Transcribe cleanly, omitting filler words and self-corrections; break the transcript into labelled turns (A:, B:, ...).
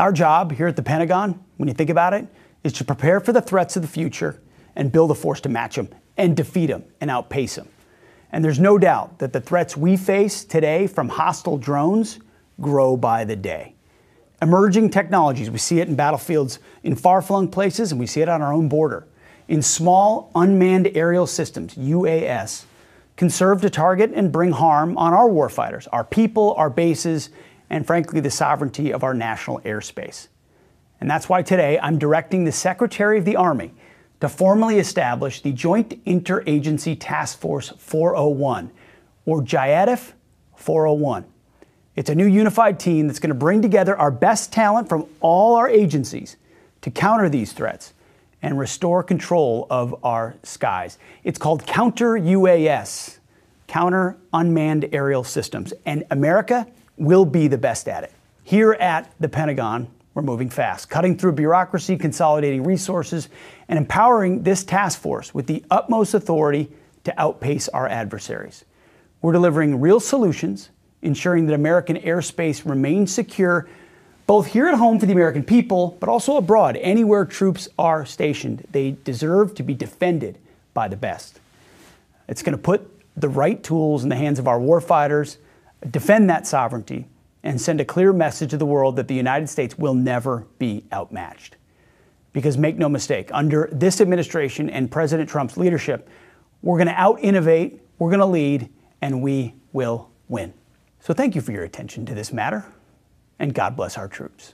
A: Our job here at the Pentagon, when you think about it, is to prepare for the threats of the future and build a force to match them and defeat them and outpace them. And there's no doubt that the threats we face today from hostile drones grow by the day. Emerging technologies, we see it in battlefields in far-flung places, and we see it on our own border. In small unmanned aerial systems, UAS, can serve to target and bring harm on our warfighters, our people, our bases, and frankly, the sovereignty of our national airspace. And that's why today I'm directing the Secretary of the Army to formally establish the Joint Interagency Task Force 401, or JIATF 401. It's a new unified team that's going to bring together our best talent from all our agencies to counter these threats and restore control of our skies. It's called Counter UAS, Counter Unmanned Aerial Systems, and America will be the best at it. Here at the Pentagon, we're moving fast, cutting through bureaucracy, consolidating resources, and empowering this task force with the utmost authority to outpace our adversaries. We're delivering real solutions, ensuring that American airspace remains secure, both here at home for the American people, but also abroad, anywhere troops are stationed. They deserve to be defended by the best. It's going to put the right tools in the hands of our warfighters, defend that sovereignty, and send a clear message to the world that the United States will never be outmatched. Because make no mistake, under this administration and President Trump's leadership, we're going to out-innovate, we're going to lead, and we will win. So thank you for your attention to this matter, and God bless our troops.